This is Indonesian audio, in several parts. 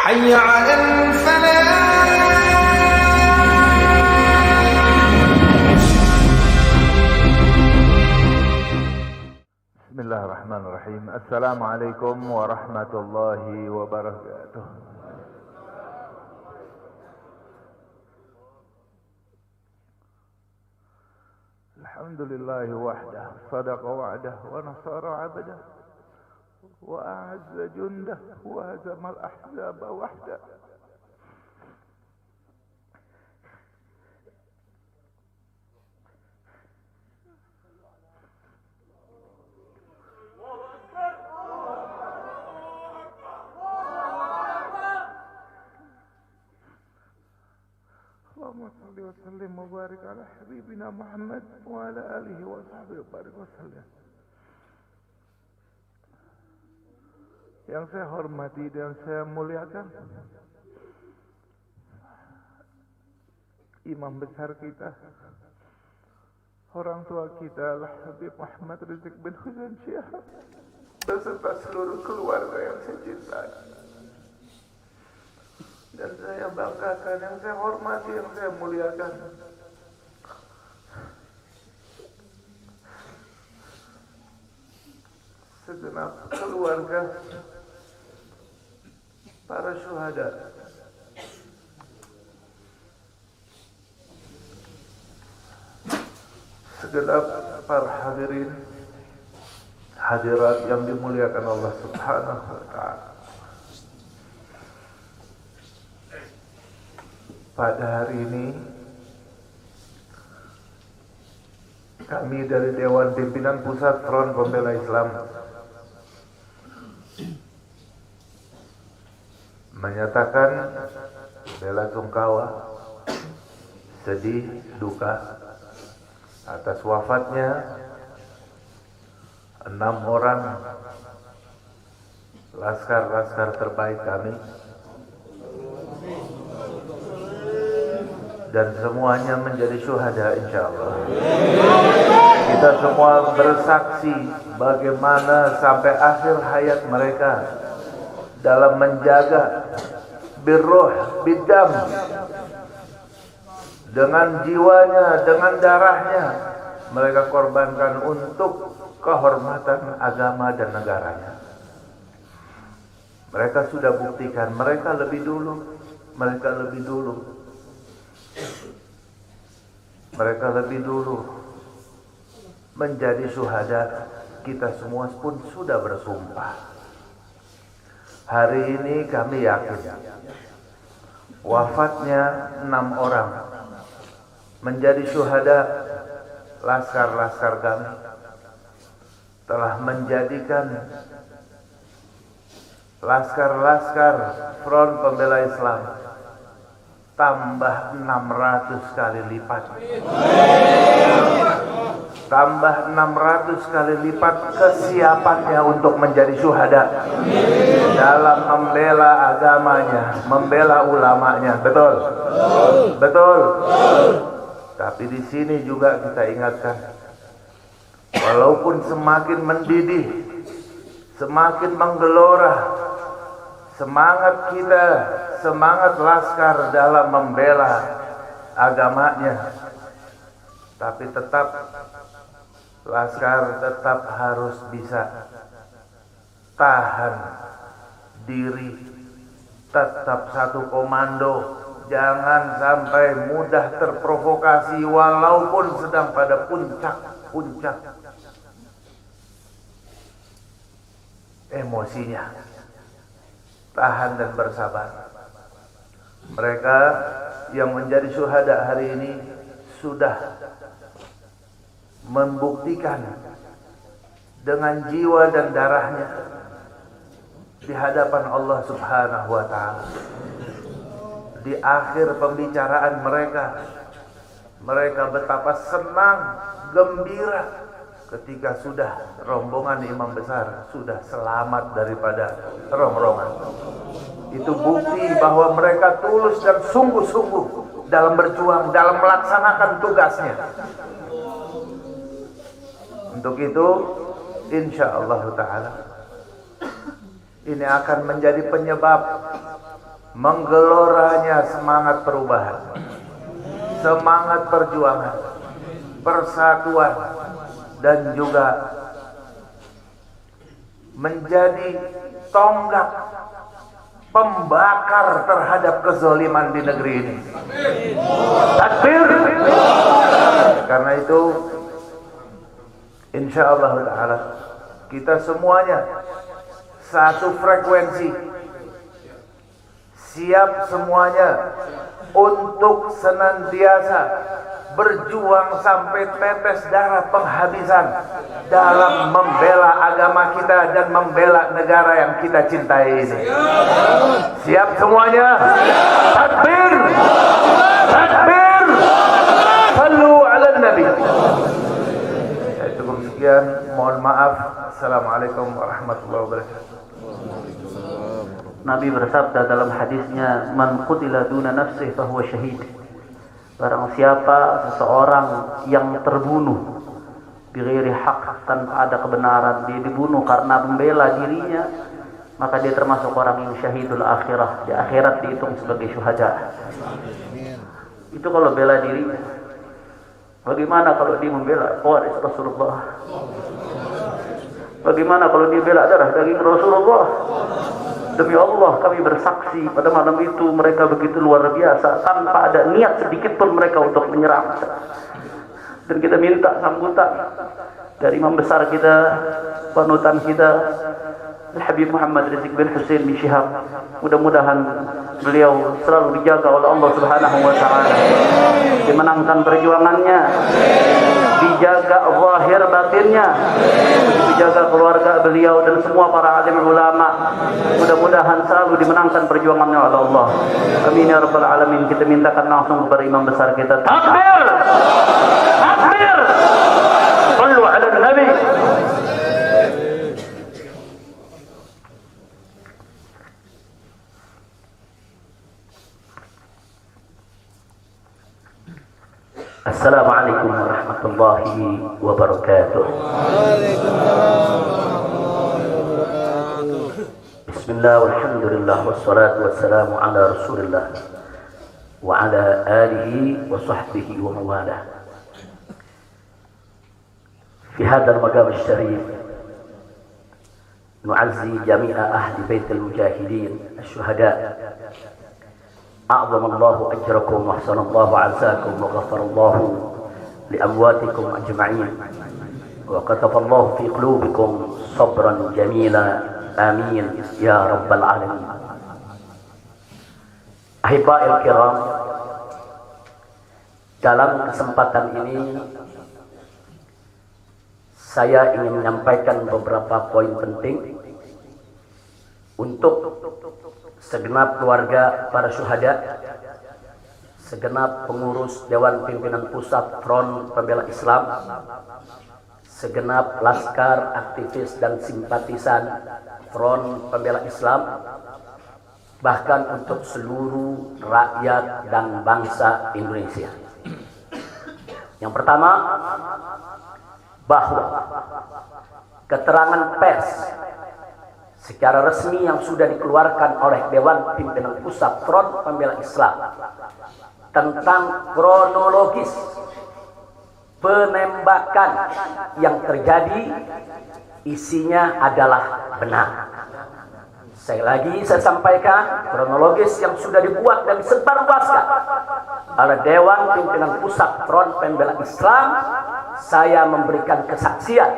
حي على الفلاح. بسم الله الرحمن الرحيم. السلام عليكم ورحمة الله وبركاته. الحمد لله وحده صدق وعده ونصر عبده وأعز جنده وهزم الأحزاب وحده. اللهم صل وسلم وبارك على حبيبنا محمد وعلى آله وصحبه وبارك وسلم. Yang saya hormati dan saya muliakan imam besar kita, orang tua kita Al-Habib Muhammad Rizik bin Husain Syihab beserta seluruh keluarga yang saya cintai dan saya banggakan, yang saya hormati, yang saya muliakan. Segenap keluarga para syuhada, segenap para hadirin hadirat yang dimuliakan Allah Subhanahu wa ta'ala. Pada hari ini kami dari Dewan Pimpinan Pusat Front Pembela Islam menyatakan bela sungkawa, sedih, duka atas wafatnya 6 orang laskar-laskar terbaik kami, dan semuanya menjadi syuhada insyaallah. Kita semua bersaksi bagaimana sampai akhir hayat mereka dalam menjaga birruh bidam, dengan jiwanya, dengan darahnya mereka korbankan untuk kehormatan agama dan negaranya. Mereka sudah buktikan, mereka lebih dulu menjadi syuhada. Kita semua pun sudah bersumpah. Hari ini kami yakin wafatnya 6 orang menjadi syuhada laskar-laskar kami telah menjadikan laskar-laskar Front Pembela Islam tambah 600 kali lipat. Tambah 600 kali lipat kesiapannya untuk menjadi syuhada dalam membela agamanya, membela ulamanya. Betul? Betul. Tapi di sini juga kita ingatkan, walaupun semakin mendidih, semakin menggelora semangat kita, semangat laskar dalam membela agamanya, tapi tetap laskar tetap harus bisa tahan diri, tetap satu komando, jangan sampai mudah terprovokasi walaupun sedang pada puncak emosinya. Tahan dan bersabar. Mereka yang menjadi syuhada hari ini sudah membuktikan dengan jiwa dan darahnya di hadapan Allah Subhanahu wa ta'ala. Di akhir pembicaraan mereka betapa senang, gembira ketika sudah rombongan imam besar sudah selamat daripada rongrongan. Itu bukti bahwa mereka tulus dan sungguh-sungguh dalam berjuang, dalam melaksanakan tugasnya. Untuk itu insyaallah ta'ala ini akan menjadi penyebab menggeloranya semangat perubahan, semangat perjuangan, persatuan, dan juga menjadi tonggak pembakar terhadap kezaliman di negeri ini. Takbir. Karena itu insyaallah ta'ala kita semuanya satu frekuensi, siap semuanya untuk senantiasa berjuang sampai tetes darah penghabisan dalam membela agama kita dan membela negara yang kita cintai ini. Siap semuanya? Takbir! Takbir! Sallu ala Nabi. Cukup sekian, mohon maaf. Assalamualaikum warahmatullahi wabarakatuh. Nabi bersabda dalam hadisnya, "Man qutila duna nafsihi fahuwa syahid." Barang siapa seseorang yang terbunuh bighairi haq, tanpa ada kebenaran, dia dibunuh karena membela dirinya, maka dia termasuk orang yang syahidul akhirah. Di akhirat dihitung sebagai syuhada. Itu kalau bela dirinya. Bagaimana kalau dia membela waris Rasulullah? Bagaimana kalau dia bela darah daging Rasulullah? Demi Allah kami bersaksi pada malam itu mereka begitu luar biasa, tanpa ada niat sedikit pun mereka untuk menyerang. Dan kita minta sambutan dari imam besar kita, panutan kita, Al-Habib Muhammad Rizik bin Hussein bin Syihab. Mudah-mudahan beliau selalu dijaga oleh Allah Subhanahu wa taala, dimenangkan perjuangannya, dijaga zahir batinnya, dijaga keluarga beliau dan semua para alim ulama. Mudah-mudahan selalu dimenangkan perjuangannya oleh Allah. Amin ya rabbal alamin. Kita mintakan langsung kepada imam besar kita. Takbir! Takbir! Sallu ala Nabi. Assalamualaikum warahmatullahi wabarakatuh. Bismillah walhamdulillah wassalatu wassalamu ala rasulillah wa ala alihi wa sahbihi wa mawalah. Fi hadzal maqam asy-syarif nu'azzi jami'a ahli baitil mujahidin asy-syuhada. أعظم الله أجركم وأحسن الله عزاكم وغفر الله لأمواتكم أجمعين وكتب الله في قلوبكم صبرا جميلا آمين يا رب العالمين. Ahiba'il kiram, dalam kesempatan ini saya ingin menyampaikan beberapa poin penting untuk segenap keluarga para syuhada, segenap pengurus Dewan Pimpinan Pusat Front Pembela Islam, segenap laskar, aktivis dan simpatisan Front Pembela Islam, bahkan untuk seluruh rakyat dan bangsa Indonesia. Yang pertama, bahwa keterangan pers secara resmi yang sudah dikeluarkan oleh Dewan Pimpinan Pusat Front Pembela Islam tentang kronologis penembakan yang terjadi isinya adalah benar. Saya sampaikan kronologis yang sudah dibuat dan disebarluaskan oleh Dewan Pimpinan Pusat Front Pembela Islam. Saya memberikan kesaksian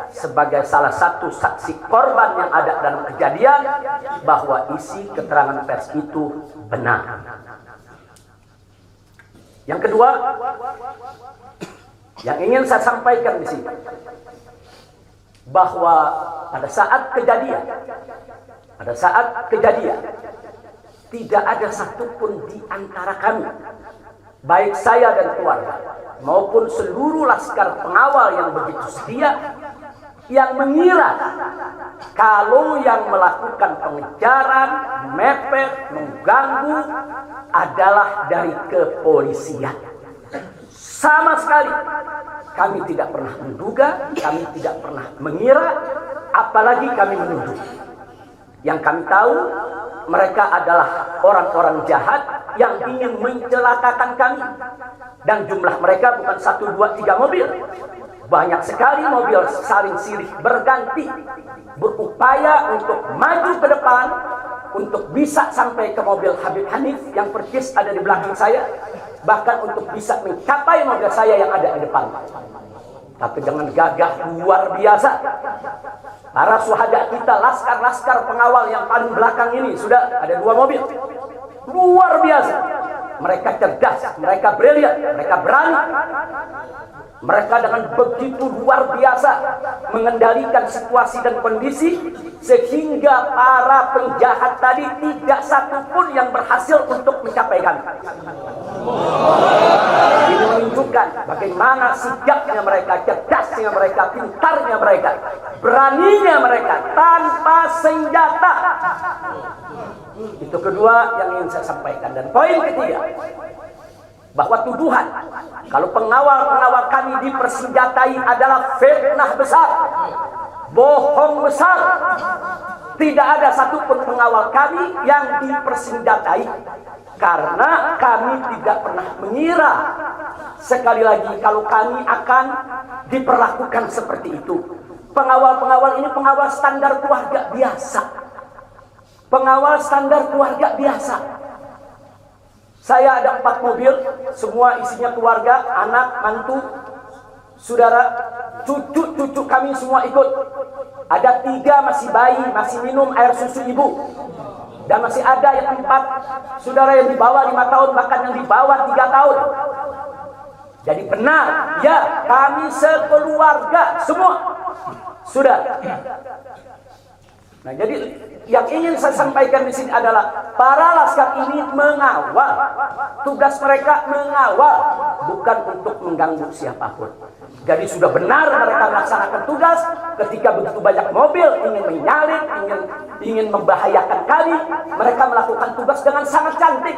sebagai salah satu saksi korban yang ada dalam kejadian bahwa isi keterangan pers itu benar. Yang kedua, yang ingin saya sampaikan di sini, bahwa pada saat kejadian tidak ada satupun di antara kami, baik saya dan keluarga maupun seluruh laskar pengawal yang begitu setia, yang mengira kalau yang melakukan pengejaran, mepet, mengganggu adalah dari kepolisian. Sama sekali kami tidak pernah menduga, kami tidak pernah mengira, apalagi kami menuduh. Yang kami tahu mereka adalah orang-orang jahat yang ingin mencelakakan kami. Dan jumlah mereka bukan 1, 2, 3 mobil. Banyak sekali mobil saling silih berganti, berupaya untuk maju ke depan, untuk bisa sampai ke mobil Habib Hanif yang persis ada di belakang saya, bahkan untuk bisa mencapai mobil saya yang ada di depan. Tapi dengan gagah luar biasa, para syuhada kita, laskar-laskar pengawal yang paling belakang ini, sudah ada 2 mobil, luar biasa. Mereka cerdas, mereka brilian, mereka berani. Mereka dengan begitu luar biasa mengendalikan situasi dan kondisi, sehingga para penjahat tadi tidak satu pun yang berhasil untuk mencapai kami. Ini menunjukkan bagaimana sigapnya mereka, cerdasnya mereka, pintarnya mereka, beraninya mereka tanpa senjata. Itu kedua yang ingin saya sampaikan. Dan poin ketiga, bahwa tuduhan kalau pengawal-pengawal kami dipersenjatai adalah fitnah besar, bohong besar. Tidak ada satupun pengawal kami yang dipersenjatai, karena kami tidak pernah mengira, sekali lagi, kalau kami akan diperlakukan seperti itu. Pengawal-pengawal ini pengawal standar keluarga biasa, pengawal standar keluarga biasa. Saya ada 4 mobil, semua isinya keluarga, anak, mantu, saudara, cucu-cucu kami semua ikut. Ada 3 masih bayi, masih minum air susu ibu. Dan masih ada yang 4 saudara yang di bawah 5 tahun, bahkan yang di bawah 3 tahun. Jadi benar, ya, kami sekeluarga semua. Sudah. Nah, jadi yang ingin saya sampaikan di sini adalah para laskar ini mengawal. Tugas mereka mengawal, bukan untuk mengganggu siapapun. Jadi sudah benar mereka melaksanakan tugas. Ketika begitu banyak mobil ingin menyalip, ingin membahayakan kami, mereka melakukan tugas dengan sangat cantik.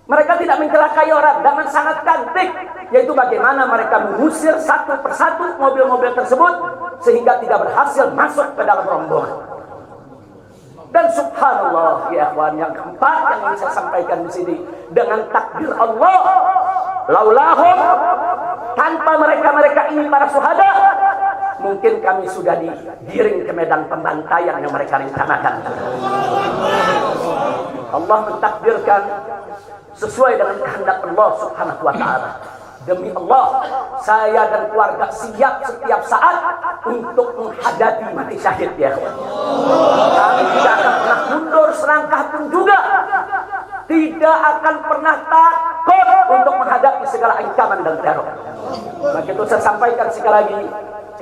Mereka tidak mencelakai orang, dengan sangat cantik, yaitu bagaimana mereka mengusir satu persatu mobil-mobil tersebut sehingga tidak berhasil masuk ke dalam rombongan. Dan subhanallah, ya ikhwan, yang keempat yang ingin saya sampaikan di sini, dengan takdir Allah, laulahum, tanpa mereka ini para syuhada, mungkin kami sudah digiring ke medan pembantaian yang mereka rencanakan. Allah mentakdirkan sesuai dengan kehendak Allah subhanahu wa ta'ala. Demi Allah, saya dan keluarga siap setiap saat untuk menghadapi mati syahid, ya. Kami tidak akan pernah mundur selangkah pun juga. Tidak akan pernah takut untuk menghadapi segala ancaman dan teror. Maka itu saya sampaikan sekali lagi,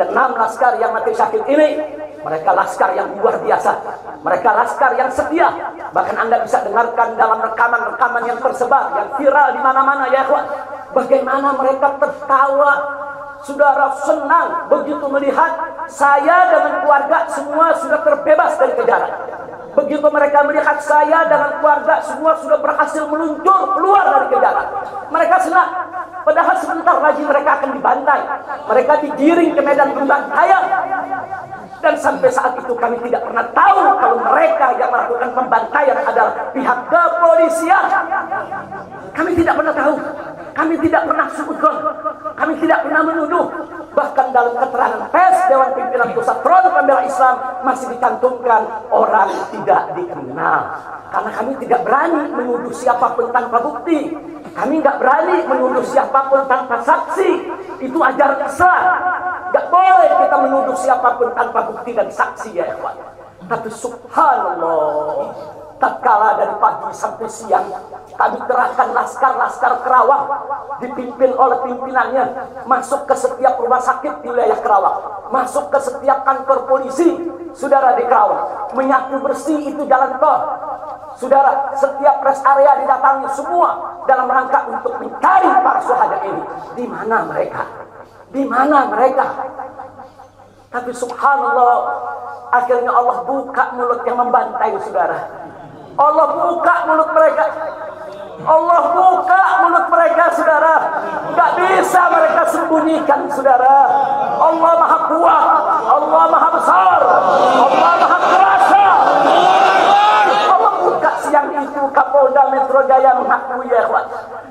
6 laskar yang mati syahid ini, mereka laskar yang luar biasa. Mereka laskar yang setia. Bahkan Anda bisa dengarkan dalam rekaman-rekaman yang tersebar, yang viral di mana-mana, ya ikhwan. Bagaimana mereka tertawa, saudara, senang begitu melihat saya dengan keluarga semua sudah terbebas dari kejaran. Begitu mereka melihat saya dengan keluarga semua sudah berhasil meluncur keluar dari kejaran, mereka senang. Padahal sebentar lagi mereka akan dibantai, mereka digiring ke medan pembantaian. Dan sampai saat itu kami tidak pernah tahu kalau mereka yang melakukan pembantaian adalah pihak kepolisian. Kami tidak pernah tahu. Kami tidak pernah suudzon. Kami tidak pernah menuduh. Bahkan dalam keterangan pers Dewan Pimpinan Pusat Front Pembela Islam masih dicantumkan orang tidak dikenal. Karena kami tidak berani menuduh siapapun tanpa bukti. Kami nggak berani menuduh siapapun tanpa saksi. Itu ajaran Islam. Nggak boleh kita menuduh siapapun tanpa bukti dan saksi, ya ikhwan. Tapi subhanallah, tatkala dari pagi sampai siang kami kerahkan laskar-laskar Kerawang dipimpin oleh pimpinannya masuk ke setiap rumah sakit di wilayah Kerawang, masuk ke setiap kantor polisi, saudara, di Kerawang, menyapu bersih itu jalan tol, saudara, setiap rest area didatangi semua dalam rangka untuk mencari para syuhada ini. Di mana mereka? Di mana mereka? Tapi subhanallah, akhirnya Allah buka mulut yang membantai, saudara. Allah buka mulut mereka. Allah buka mulut mereka, saudara. Gak bisa mereka sembunyikan, saudara. Allah maha kuat, Allah maha besar, Allah maha kuasa. Allah itu Kapolda Metro Jaya mengakui ya ikhwan.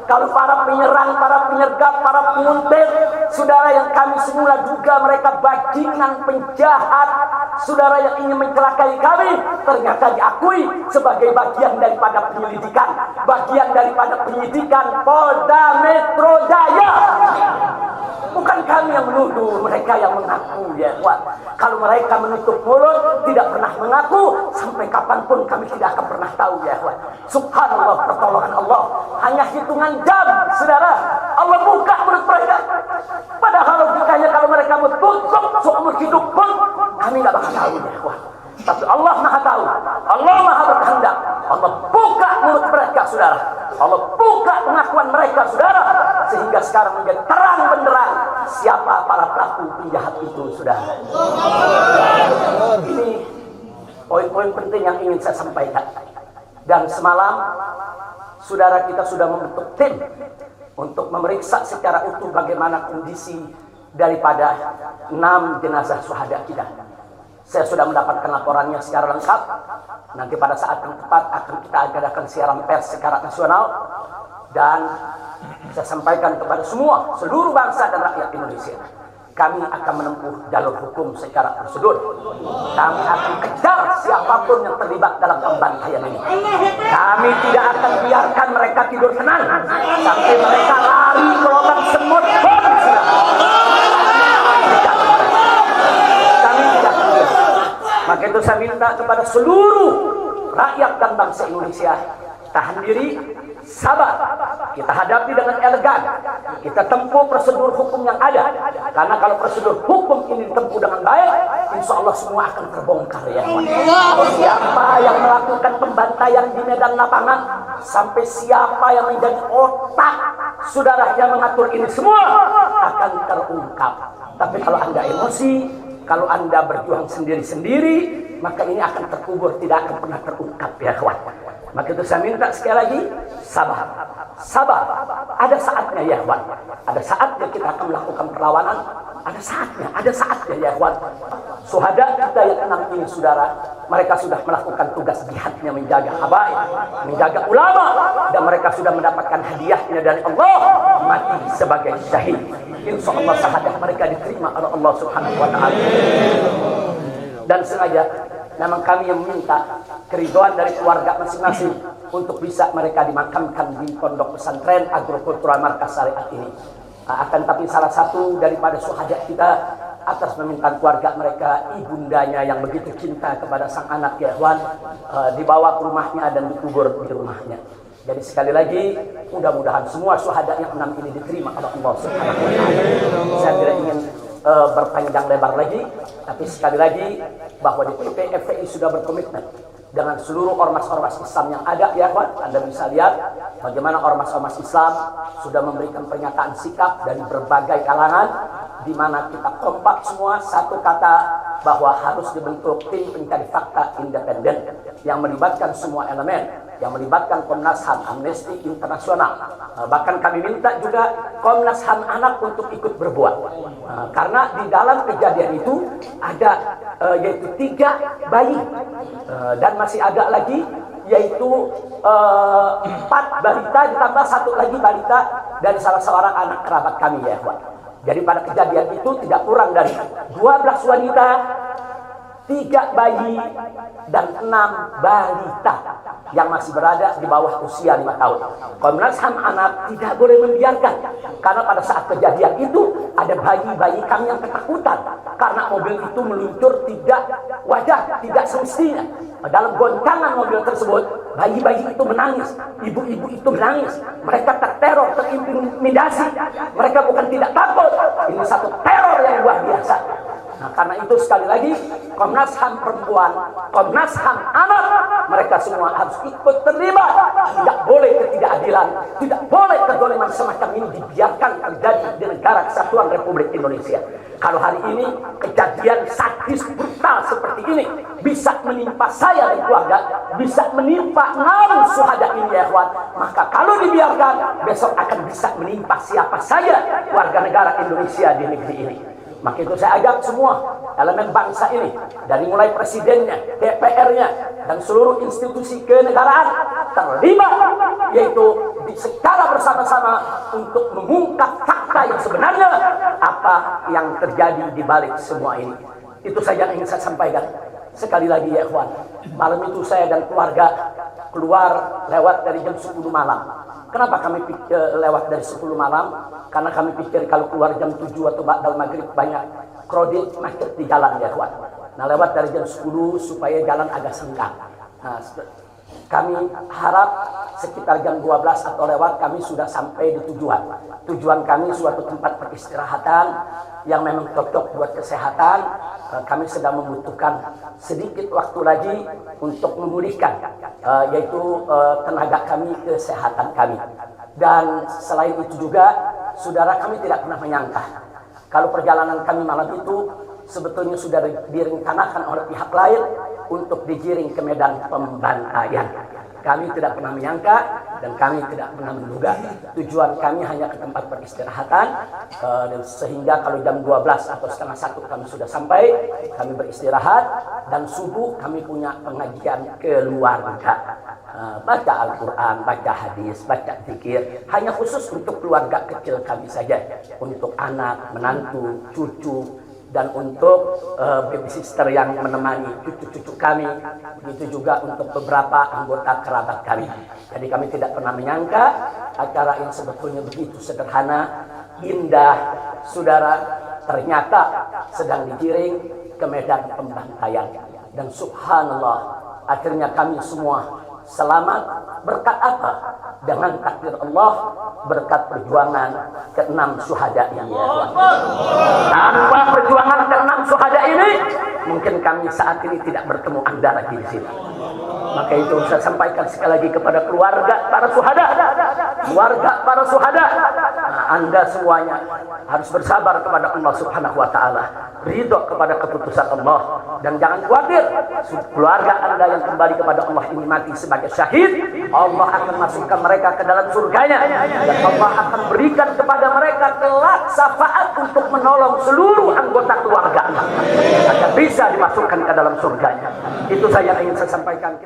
Kalau para penyerang, para penyergap, para penguntit, saudara yang kami semula duga mereka bajingan penjahat, saudara yang ingin mencelakai kami, ternyata diakui sebagai bagian daripada penyelidikan, bagian daripada penyidikan Polda Metro Jaya. Bukan kami yang menuduh, mereka yang mengaku ya ikhwan. Kalau mereka menutup mulut, tidak pernah mengaku, sampai kapanpun kami tidak akan pernah tahu ya ikhwan. Subhanallah, pertolongan Allah hanya hitungan jam, saudara. Allah buka mulut mereka. Padahal logikanya kalau mereka tutup seumur hidup pun kami nggak bakal tahu ya ikhwan. Tapi Allah Maha tahu, Allah Maha berkehendak. Allah buka mulut mereka, saudara. Allah buka pengakuan mereka, saudara, sehingga sekarang menjadi terang benderang siapa para pelaku penjahat itu, saudara. Ini poin-poin penting yang ingin saya sampaikan. Dan semalam, saudara, kita sudah membentuk tim untuk memeriksa secara utuh bagaimana kondisi daripada 6 jenazah syuhada kita. Saya sudah mendapatkan laporannya secara lengkap. Nanti pada saat yang tepat akan kita adakan siaran pers secara nasional. Dan saya sampaikan kepada seluruh bangsa dan rakyat Indonesia. Kami akan menempuh jalur hukum secara prosedur. Kami akan kejar siapapun yang terlibat dalam pembantaian ini. Kami tidak akan biarkan mereka tidur tenang sampai mereka lari ke lubang semut pun. Maka itu saya minta kepada seluruh rakyat dan bangsa Indonesia, tahan diri, sabar. Kita hadapi dengan elegan. Kita tempuh prosedur hukum yang ada. Karena kalau prosedur hukum ini ditempuh dengan baik, insya Allah semua akan terbongkar ya. Siapa yang melakukan pembantaian di medan lapangan, sampai siapa yang menjadi otak saudara yang mengatur ini semua akan terungkap. Tapi kalau Anda emosi, kalau Anda berjuang sendiri-sendiri, maka ini akan terkubur, tidak akan pernah terungkap ya kawan. Maka itu saya minta sekali lagi, sabar. Sabar. Ada saatnya ya kawan. Ada saatnya kita akan melakukan perlawanan. Ada saatnya ya kawan. Syuhada kita yang 6 ini, saudara, mereka sudah melakukan tugas jihadnya, menjaga habaib, menjaga ulama, dan mereka sudah mendapatkan hadiahnya dari Allah, mati sebagai syahid. Insya Allah syahadah mereka diterima oleh Allah Subhanahu wa Ta'ala. Dan sengaja memang kami yang meminta keridhaan dari keluarga masing-masing untuk bisa mereka dimakamkan di pondok pesantren agrokultural markas syariat ini. Akan tapi salah satu daripada syuhada kita atas permintaan keluarga mereka, ibundanya yang begitu cinta kepada sang anak ya ikhwan, dibawa ke rumahnya dan dikubur di rumahnya. Jadi sekali lagi, mudah-mudahan semua syuhada yang 6 ini diterima oleh Allah Subhanahu wa Ta'ala. Saya tidak ingin berpanjang lebar lagi, tapi sekali lagi bahwa DPP FPI sudah berkomitmen dengan seluruh ormas-ormas Islam yang ada ya kawan. Anda bisa lihat bagaimana ormas-ormas Islam sudah memberikan pernyataan sikap dari berbagai kalangan, di mana kita kompak semua satu kata bahwa harus dibentuk tim pencari fakta independen yang melibatkan semua elemen, yang melibatkan Komnas HAM, Amnesty Internasional. Bahkan kami minta juga Komnas HAM anak untuk ikut berbuat. Karena di dalam kejadian itu ada yaitu 3 bayi dan masih ada lagi yaitu 4 balita ditambah 1 lagi balita dari salah seorang anak kerabat kami ya Pak. Jadi pada kejadian itu tidak kurang dari 12 wanita, 3 bayi dan 6 balita yang masih berada di bawah usia 5 tahun. Komnas HAM anak tidak boleh membiarkan, karena pada saat kejadian itu ada bayi-bayi kami yang ketakutan karena mobil itu meluncur tidak wajar, tidak semestinya. Dalam goncangan mobil tersebut, bayi-bayi itu menangis, ibu-ibu itu menangis, mereka terteror, terintimidasi. Mereka bukan tidak takut, ini satu teror yang luar biasa. Nah, karena itu sekali lagi Komnas HAM perempuan, Komnas HAM anak, mereka semua harus ikut terlibat. Tidak boleh ketidakadilan, tidak boleh kezaliman semacam ini dibiarkan terjadi di negara kesatuan Republik Indonesia. Kalau hari ini kejadian sadis brutal seperti ini bisa menimpa saya dan keluarga, bisa menimpa 6 syuhada ini ya kawan, maka kalau dibiarkan besok akan bisa menimpa siapa saja warga negara Indonesia di negeri ini. Maka itu saya ajak semua elemen bangsa ini, dari mulai presidennya, DPR-nya, dan seluruh institusi kenegaraan terlibat, yaitu secara bersama-sama untuk mengungkap fakta yang sebenarnya apa yang terjadi di balik semua ini. Itu saja yang ingin saya sampaikan. Sekali lagi ya ikhwan, malam itu saya dan keluarga keluar lewat dari jam 10 malam. Kenapa kami lewat dari 10 malam? Karena kami pikir kalau keluar jam 7 atau ba'dal maghrib banyak krodit macet di jalan ya ikhwan. Nah lewat dari jam 10 supaya jalan agak senggang. Nah, kami harap sekitar jam 12 atau lewat kami sudah sampai di tujuan. Tujuan kami suatu tempat peristirahatan yang memang cocok buat kesehatan. Kami sedang membutuhkan sedikit waktu lagi untuk memulihkan yaitu tenaga kami, kesehatan kami. Dan selain itu juga saudara kami tidak pernah menyangka kalau perjalanan kami malam itu sebetulnya sudah direncanakan oleh pihak lain untuk digiring ke medan pembantaian. Kami tidak pernah menyangka dan kami tidak pernah menduga. Tujuan kami hanya ke tempat peristirahatan, dan sehingga kalau jam 12 atau setengah 1 kami sudah sampai, kami beristirahat, dan subuh kami punya pengajian keluarga. Baca Al-Quran, baca hadis, baca zikir, hanya khusus untuk keluarga kecil kami saja, untuk anak, menantu, cucu, dan untuk babysitter yang menemani cucu-cucu kami, begitu juga untuk beberapa anggota kerabat kami. Jadi kami tidak pernah menyangka acara yang sebetulnya begitu sederhana, indah, saudara, ternyata sedang digiring ke medan pembantaian. Dan subhanallah, akhirnya kami semua selamat. Berkat apa? Dengan takdir Allah, berkat perjuangan ke-6 syuhada yang ya Tuhan. Tanpa perjuangan ke-6 syuhada ini, mungkin kami saat ini tidak bertemu Anda lagi di sini. Maka itu saya sampaikan sekali lagi kepada keluarga para syuhada. Keluarga para syuhada, Anda semuanya harus bersabar kepada Allah Subhanahu wa taala, ridho kepada keputusan Allah, dan jangan khawatir, keluarga Anda yang kembali kepada Allah ini mati sebagai syahid, Allah akan masukkan mereka ke dalam surganya, dan Allah akan berikan kepada mereka kelak syafaat untuk menolong seluruh anggota keluarga agar bisa dimasukkan ke dalam surganya. Itu saja yang ingin saya sampaikan.